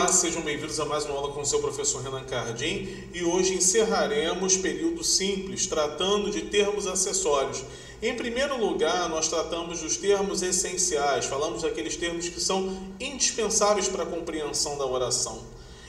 Olá, sejam bem-vindos a mais uma aula com o seu professor Renan Cardim e hoje encerraremos período simples, tratando de termos acessórios. Em primeiro lugar, nós tratamos dos termos essenciais, falamos daqueles termos que são indispensáveis para a compreensão da oração.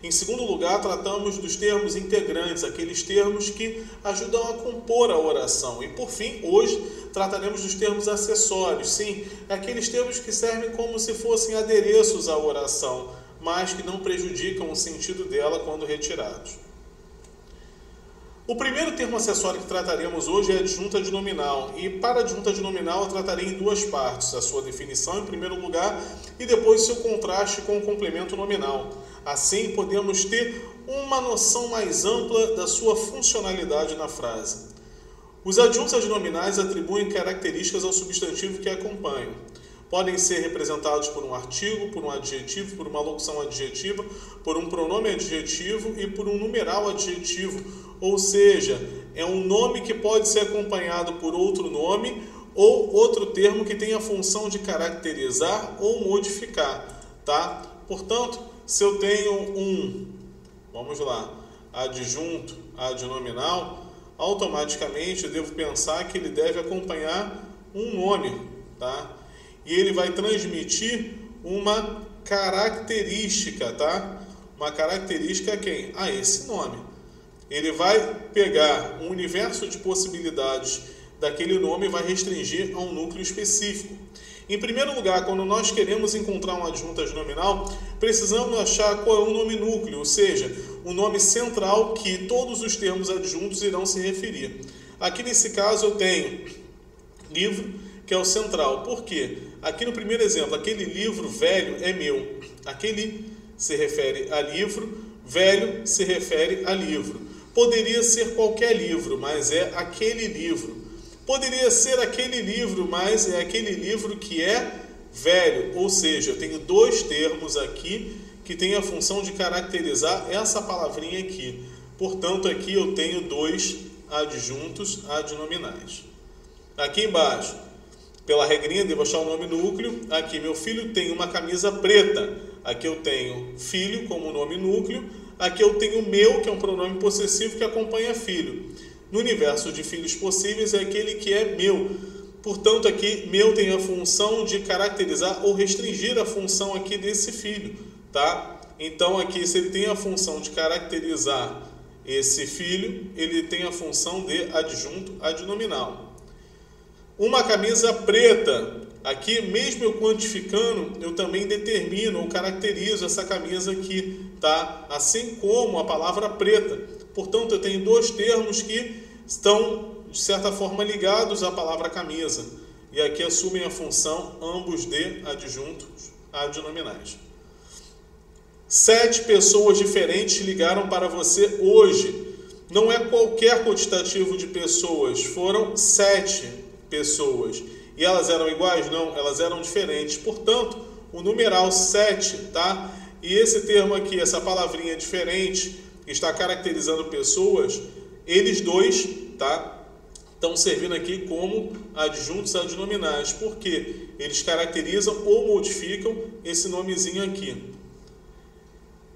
Em segundo lugar, tratamos dos termos integrantes, aqueles termos que ajudam a compor a oração. E por fim, hoje, trataremos dos termos acessórios, sim, aqueles termos que servem como se fossem adereços à oração, mas que não prejudicam o sentido dela quando retirados. O primeiro termo acessório que trataremos hoje é a adjunta adnominal, e para a adjunta adnominal eu tratarei em duas partes, a sua definição em primeiro lugar e depois seu contraste com o complemento nominal. Assim podemos ter uma noção mais ampla da sua funcionalidade na frase. Os adjuntos adnominais atribuem características ao substantivo que acompanham. Podem ser representados por um artigo, por um adjetivo, por uma locução adjetiva, por um pronome adjetivo e por um numeral adjetivo. Ou seja, é um nome que pode ser acompanhado por outro nome ou outro termo que tem a função de caracterizar ou modificar, tá? Portanto, se eu tenho adjunto adnominal, automaticamente eu devo pensar que ele deve acompanhar um nome, tá? E ele vai transmitir uma característica, tá? Uma característica a quem? A esse nome. Ele vai pegar um universo de possibilidades daquele nome e vai restringir a um núcleo específico. Em primeiro lugar, quando nós queremos encontrar um adjunto adnominal, precisamos achar qual é o nome núcleo, ou seja, o nome central que todos os termos adjuntos irão se referir. Aqui nesse caso eu tenho livro, que é o central. Por quê? Aqui no primeiro exemplo, aquele livro velho é meu. Aquele se refere a livro, velho se refere a livro. Poderia ser qualquer livro, mas é aquele livro. Poderia ser aquele livro, mas é aquele livro que é velho. Ou seja, eu tenho dois termos aqui que têm a função de caracterizar essa palavrinha aqui. Portanto, aqui eu tenho dois adjuntos adnominais. Aqui embaixo, pela regrinha, devo achar o nome núcleo. Aqui, meu filho tem uma camisa preta. Aqui eu tenho filho como nome núcleo. Aqui eu tenho meu, que é um pronome possessivo que acompanha filho. No universo de filhos possíveis é aquele que é meu. Portanto, aqui, meu tem a função de caracterizar ou restringir a função aqui desse filho, tá? Então, aqui, se ele tem a função de caracterizar esse filho, ele tem a função de adjunto adnominal. Uma camisa preta, aqui mesmo eu quantificando, eu também determino ou caracterizo essa camisa aqui, tá? Assim como a palavra preta. Portanto, eu tenho dois termos que estão, de certa forma, ligados à palavra camisa. E aqui assumem a função ambos de adjuntos adnominais. 7 pessoas diferentes ligaram para você hoje. Não é qualquer quantitativo de pessoas, foram 7 pessoas. E elas eram iguais? Não, elas eram diferentes. Portanto, o numeral 7, tá? E esse termo aqui, essa palavrinha diferente, que está caracterizando pessoas, eles dois, tá? Estão servindo aqui como adjuntos adnominais, porque eles caracterizam ou modificam esse nomezinho aqui.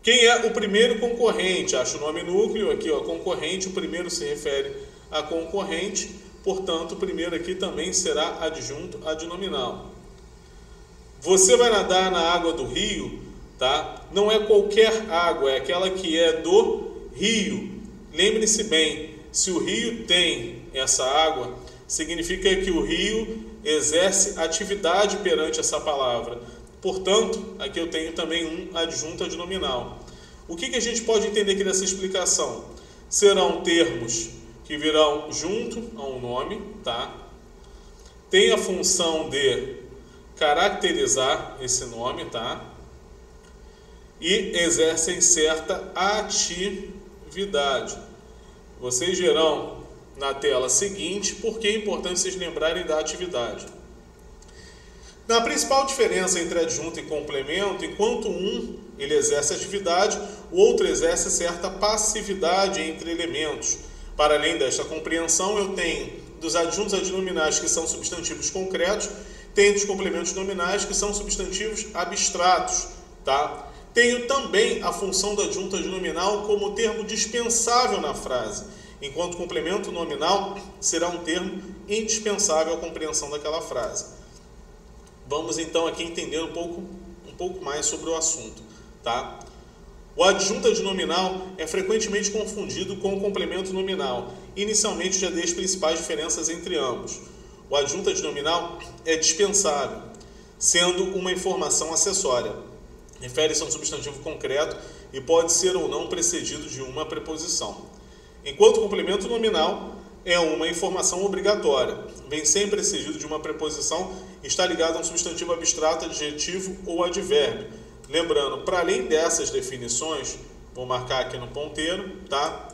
Quem é o primeiro concorrente? Acho o nome núcleo aqui, ó, concorrente, o primeiro se refere a concorrente. Portanto, o primeiro aqui também será adjunto adnominal. Você vai nadar na água do rio, tá? Não é qualquer água, é aquela que é do rio. Lembre-se bem, se o rio tem essa água, significa que o rio exerce atividade perante essa palavra. Portanto, aqui eu tenho também um adjunto adnominal. O que a gente pode entender aqui dessa explicação? Serão termos que virão junto a um nome, tá? Tem a função de caracterizar esse nome, tá? E exercem certa atividade. Vocês verão na tela seguinte porque é importante vocês lembrarem da atividade. Na principal diferença entre adjunto e complemento, enquanto um ele exerce atividade, o outro exerce certa passividade entre elementos. Para além desta compreensão, eu tenho dos adjuntos adnominais que são substantivos concretos, tenho dos complementos nominais que são substantivos abstratos, tá? Tenho também a função da adjunta de nominal como termo dispensável na frase, enquanto complemento nominal será um termo indispensável à compreensão daquela frase. Vamos então aqui entender um pouco mais sobre o assunto, tá? O adjunta de nominal é frequentemente confundido com o complemento nominal. Inicialmente já dei as principais diferenças entre ambos. O adjunta de nominal é dispensável, sendo uma informação acessória. Refere-se a um substantivo concreto e pode ser ou não precedido de uma preposição. Enquanto o complemento nominal é uma informação obrigatória, vem sempre precedido de uma preposição e está ligado a um substantivo abstrato, adjetivo ou advérbio. Lembrando, para além dessas definições, vou marcar aqui no ponteiro, tá?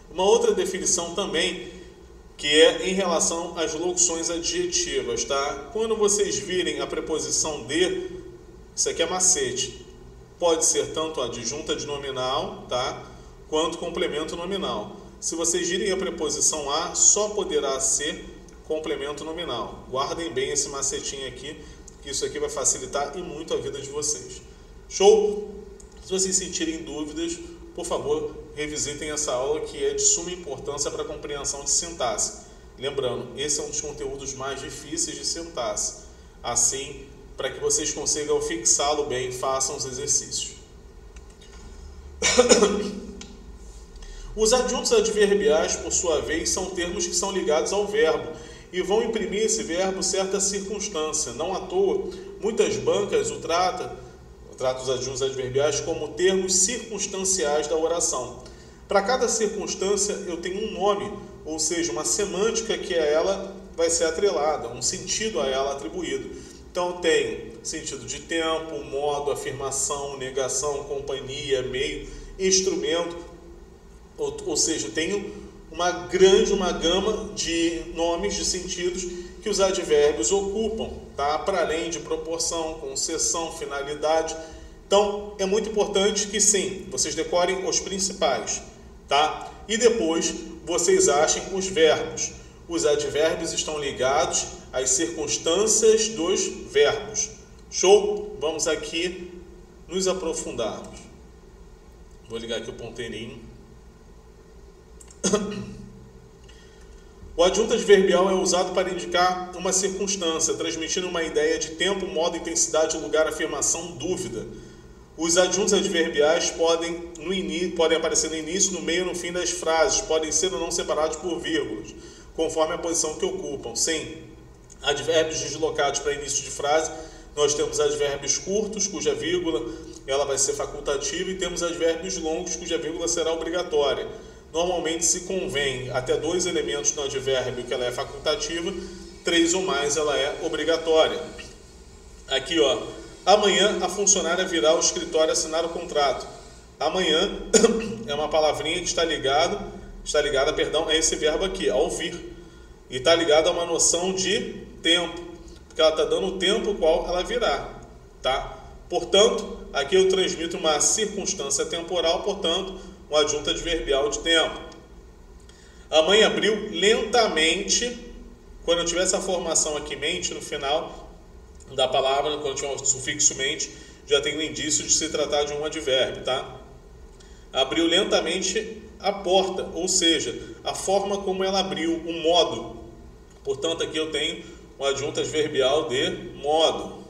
Uma outra definição também, que é em relação às locuções adjetivas, tá? Quando vocês virem a preposição de, isso aqui é macete, pode ser tanto adjunta de nominal, tá? Quanto complemento nominal. Se vocês virem a preposição a, só poderá ser complemento nominal. Guardem bem esse macetinho aqui, que isso aqui vai facilitar e muito a vida de vocês. Show? Se vocês sentirem dúvidas, por favor, revisitem essa aula que é de suma importância para a compreensão de sintaxe. Lembrando, esse é um dos conteúdos mais difíceis de sintaxe. Assim, para que vocês consigam fixá-lo bem, façam os exercícios. Os adjuntos adverbiais, por sua vez, são termos que são ligados ao verbo e vão imprimir esse verbo certa circunstância. Não à toa, muitas bancas tratam os adjuntos adverbiais como termos circunstanciais da oração. Para cada circunstância eu tenho um nome, ou seja, uma semântica que a ela vai ser atrelada, um sentido a ela atribuído. Então eu tenho sentido de tempo, modo, afirmação, negação, companhia, meio, instrumento, ou seja, tenho uma gama de nomes, de sentidos que os advérbios ocupam, tá? Para além de proporção, concessão, finalidade. Então, é muito importante que sim, vocês decorem os principais, tá? E depois vocês achem os verbos. Os advérbios estão ligados às circunstâncias dos verbos. Show? Vamos aqui nos aprofundarmos. Vou ligar aqui o ponteirinho. O adjunto adverbial é usado para indicar uma circunstância, transmitindo uma ideia de tempo, modo, intensidade, lugar, afirmação, dúvida. Os adjuntos adverbiais podem aparecer no início, no meio e no fim das frases, podem ser ou não separados por vírgulas, conforme a posição que ocupam. Sim, advérbios deslocados para início de frase, nós temos advérbios curtos, cuja vírgula ela vai ser facultativa, e temos advérbios longos, cuja vírgula será obrigatória. Normalmente se convém até 2 elementos no advérbio que ela é facultativa, 3 ou mais ela é obrigatória. Aqui, ó, amanhã a funcionária virá ao escritório assinar o contrato. Amanhã é uma palavrinha que está ligada a esse verbo aqui, ao vir. E está ligada a uma noção de tempo, porque ela está dando o tempo qual ela virá, tá? Portanto, aqui eu transmito uma circunstância temporal, portanto, um adjunto adverbial de tempo. A mãe abriu lentamente. Quando eu tiver essa formação aqui, mente, no final da palavra, quando tiver o sufixo mente, já tem um indício de se tratar de um advérbio, tá? Abriu lentamente a porta, ou seja, a forma como ela abriu, o modo. Portanto, aqui eu tenho um adjunto adverbial de modo.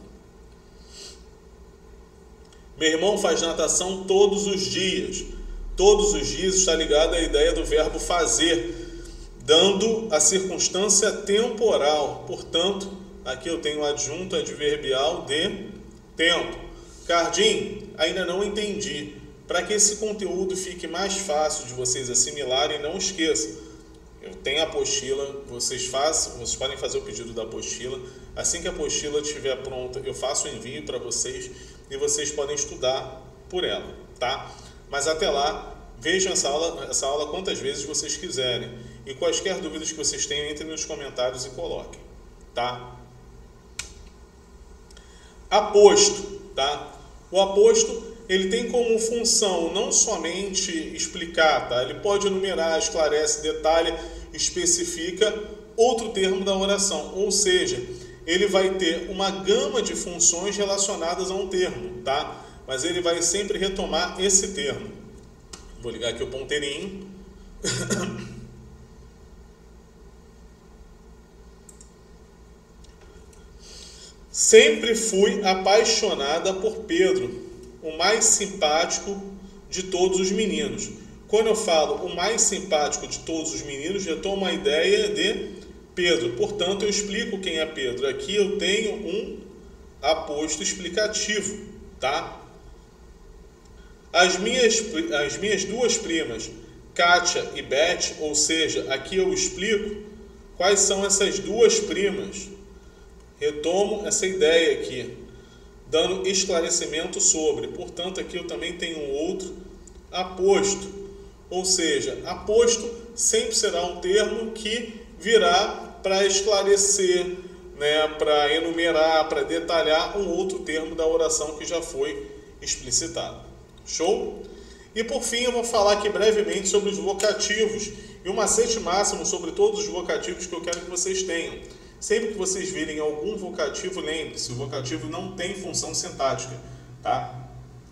Meu irmão faz natação todos os dias. Todos os dias está ligado à ideia do verbo fazer, dando a circunstância temporal. Portanto, aqui eu tenho o adjunto adverbial de tempo. Cardim, ainda não entendi. Para que esse conteúdo fique mais fácil de vocês assimilarem, não esqueçam. Eu tenho a apostila, vocês podem fazer o pedido da apostila. Assim que a apostila estiver pronta, eu faço o envio para vocês e vocês podem estudar por ela, tá? Mas até lá, vejam essa aula quantas vezes vocês quiserem. E quaisquer dúvidas que vocês tenham, entrem nos comentários e coloquem, tá? Aposto, tá? O aposto, ele tem como função não somente explicar, tá? Ele pode enumerar, esclarece, detalha, especifica outro termo da oração. Ou seja, ele vai ter uma gama de funções relacionadas a um termo, tá? mas ele vai sempre retomar esse termo. Vou ligar aqui o ponteirinho. Sempre fui apaixonada por Pedro, o mais simpático de todos os meninos. Quando eu falo o mais simpático de todos os meninos, eu tomo a ideia de Pedro. Portanto, eu explico quem é Pedro. Aqui eu tenho um aposto explicativo, tá? As minhas duas primas, Kátia e Beth, ou seja, aqui eu explico quais são essas duas primas. Retomo essa ideia aqui, dando esclarecimento sobre. Portanto, aqui eu também tenho um outro aposto. Ou seja, aposto sempre será um termo que virá para esclarecer, né, para enumerar, para detalhar um outro termo da oração que já foi explicitado. Show? E por fim eu vou falar aqui brevemente sobre os vocativos e um macete máximo sobre todos os vocativos que eu quero que vocês tenham. Sempre que vocês virem algum vocativo, lembre-se, o vocativo não tem função sintática, tá?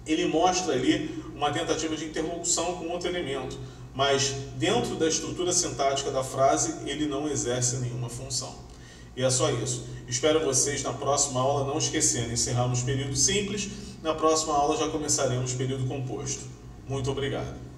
Ele mostra ali uma tentativa de interlocução com outro elemento, mas dentro da estrutura sintática da frase ele não exerce nenhuma função. E é só isso. Espero vocês na próxima aula. Não esquecendo, encerramos o período simples, na próxima aula já começaremos o período composto. Muito obrigado.